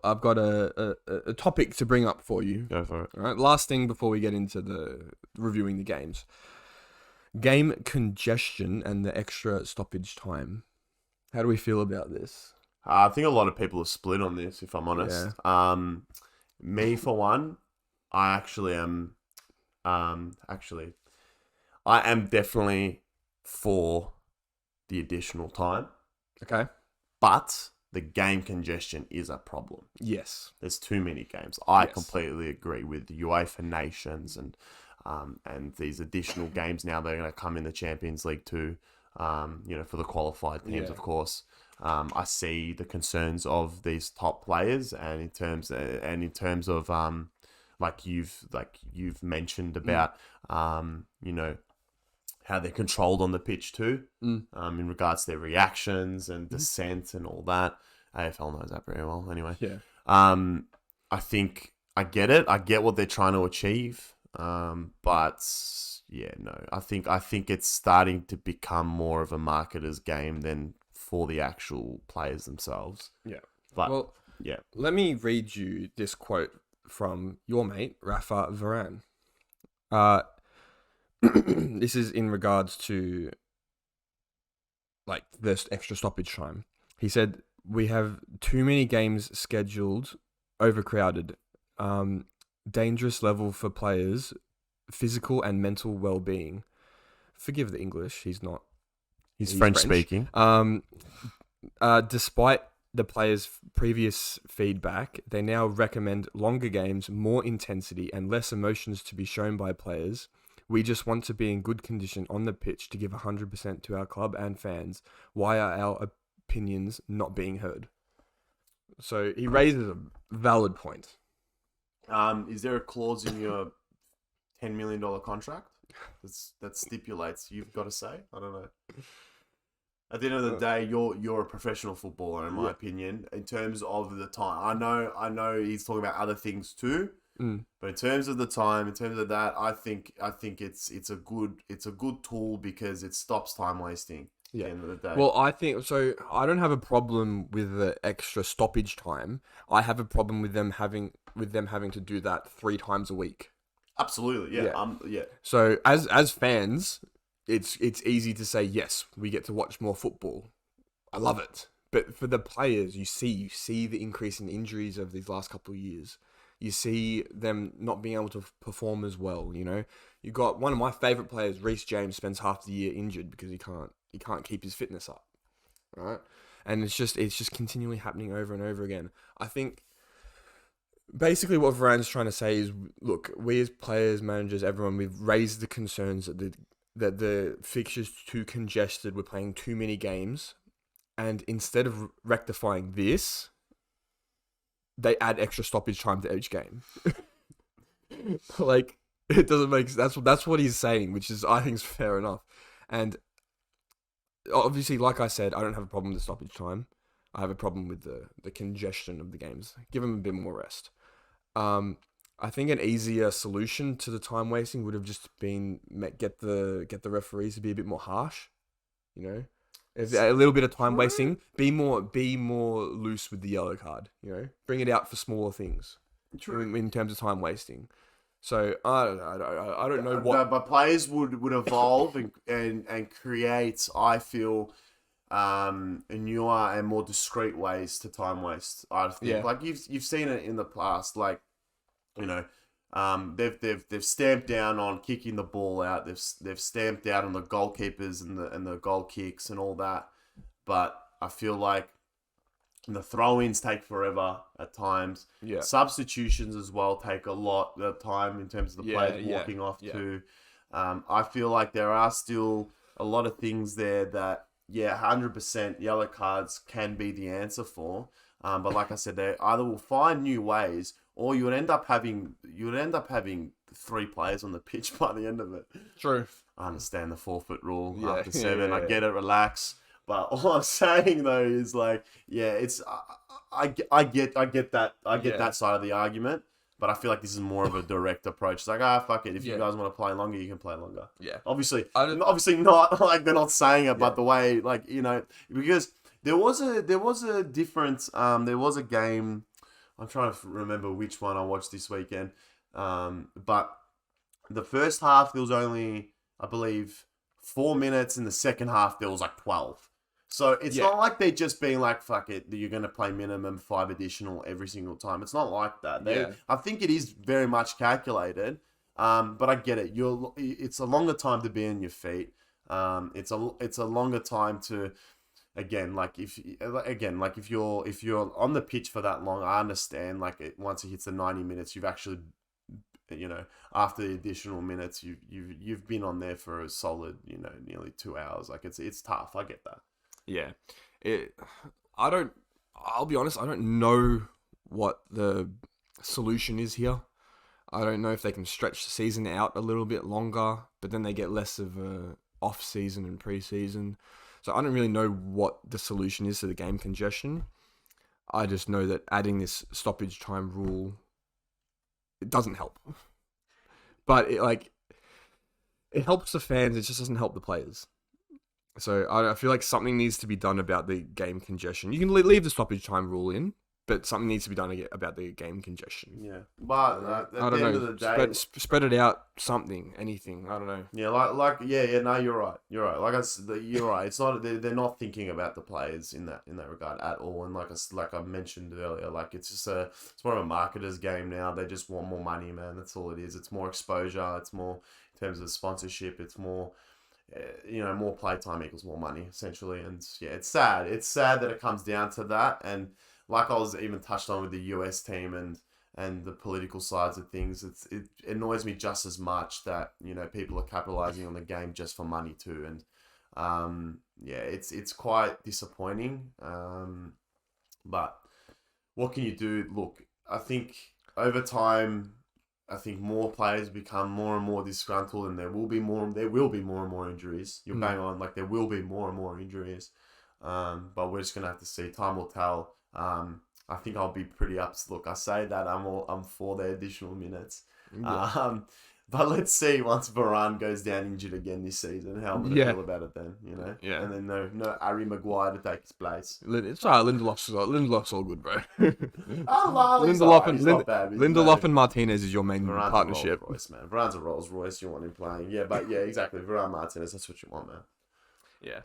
I've got a topic to bring up for you. Go for it. All right, last thing before we get into the reviewing the games. Game congestion and the extra stoppage time. How do we feel about this? I think a lot of people are split on this, if I'm honest. Me, for one, I actually am... I am definitely for the additional time. Okay. But the game congestion is a problem. Yes. There's too many games. I Yes. completely agree with UEFA Nations and these additional games now that are going to come in the Champions League too. For the qualified teams, Yeah. of course. I see the concerns of these top players, and in terms of like you've mentioned about how they're controlled on the pitch too, in regards to their reactions and dissent and all that. AFL knows that very well anyway. Yeah. I think I get it. I get what they're trying to achieve. But yeah, no. I think it's starting to become more of a marketer's game than for the actual players themselves. Yeah. But Well, yeah. let me read you this quote from your mate, Rafa Varane. This is in regards to like this extra stoppage time. He said, "We have too many games scheduled, overcrowded, dangerous level for players, physical and mental well-being." Forgive the English, he's French speaking. Despite the players' previous feedback, they now recommend longer games, more intensity, and less emotions to be shown by players. We just want to be in good condition on the pitch to give 100% to our club and fans. Why are our opinions not being heard? So he raises a valid point. Is there a clause in your $10 million contract that stipulates you've got to say? I don't know. At the end of the day, you're a professional footballer, in my opinion. In terms of the time, I know he's talking about other things too. But in terms of the time, in terms of that, I think it's a good tool because it stops time wasting. Yeah. At the end of the day. Well, I think so. I don't have a problem with the extra stoppage time. I have a problem with them having to do that 3 times a week. Absolutely, yeah. Yeah. So as fans, it's easy to say yes, we get to watch more football. I love it. But for the players, you see the increase in injuries over these last couple of years. You see them not being able to perform as well. You got one of my favorite players, Reece James, spends half the year injured because he can't keep his fitness up, right? And it's just continually happening over and over again. I think basically what Varane's trying to say is, look, we as players, managers, everyone, we've raised the concerns that the fixture's too congested. We're playing too many games, and instead of rectifying this, they add extra stoppage time to each game. Like, it doesn't make sense. That's what he's saying, which is, I think, is fair enough. And obviously, like I said, I don't have a problem with the stoppage time. I have a problem with the congestion of the games. Give them a bit more rest. I think an easier solution to the time wasting would have just been get the referees to be a bit more harsh. If a little bit of time wasting, be more loose with the yellow card. Bring it out for smaller things. True. In terms of time wasting. So I don't know what. But players would evolve and create, I feel, newer and more discreet ways to time waste. I think, like you've seen it in the past, like they've stamped down on kicking the ball out. They've stamped out on the goalkeepers and the goal kicks and all that. But I feel like the throw-ins take forever at times. Yeah. Substitutions as well take a lot of time in terms of the players walking off too. I feel like there are still a lot of things there that 100% yellow cards can be the answer for. But like I said, they either will find new ways, or you would end up having 3 players on the pitch by the end of it. True. I understand the forfeit rule after 7. I get it. Relax. But all I'm saying though is like, it's I get that that side of the argument. But I feel like this is more of a direct approach. It's like, fuck it. If you guys want to play longer, you can play longer. Yeah. Obviously not like they're not saying it, but the way, like, because there was a difference. There was a game, I'm trying to remember which one I watched this weekend. But the first half there was only, I believe, 4 minutes. In the second half there was like 12. So it's Yeah. not like they're just being like, fuck it, you're going to play minimum 5 additional every single time. It's not like that. Yeah. I think it is very much calculated. But I get it. It's a longer time to be on your feet. It's a longer time to, if you're on the pitch for that long, I understand. Once it hits the 90 minutes, you've actually, after the additional minutes, you've been on there for a solid, nearly 2 hours. Like it's tough. I get that. Yeah. I'll be honest, I don't know what the solution is here. I don't know if they can stretch the season out a little bit longer, but then they get less of a off season and pre-season. So I don't really know what the solution is to the game congestion. I just know that adding this stoppage time rule, it doesn't help. But it helps the fans, it just doesn't help the players. So I feel like something needs to be done about the game congestion. You can leave the stoppage time rule in, but something needs to be done about the game congestion. Yeah, but at I don't the end know. of the day, Spread it out. Something, anything. I don't know. yeah, no, you're right. You're right. You're right. It's not. They're not thinking about the players in that regard at all. And like I mentioned earlier, it's more of a marketer's game now. They just want more money, man. That's all it is. It's more exposure. It's more in terms of sponsorship. It's more. More playtime equals more money, essentially. And yeah, it's sad. It's sad that it comes down to that. And like I was even touched on with the US team and the political sides of things, it annoys me just as much that, people are capitalizing on the game just for money too. And it's quite disappointing. But what can you do? Look, I think over time, more players become more and more disgruntled, and there will be more and more injuries. You're bang on, there will be more and more injuries. But we're just gonna have to see. Time will tell. I think I'll be pretty up. Look, I say that I'm for the additional minutes. Yeah. But let's see once Varane goes down injured again this season, how I'm gonna feel about it then. Yeah. And then no Harry Maguire to take his place. It's alright. Lindelof's all good, bro. Lindelof and Martinez is your main Varane's partnership. A Rolls Royce, man. Varane's a Rolls Royce. You want him playing, yeah, but yeah, exactly. Varane Martinez, that's what you want, man. Yeah.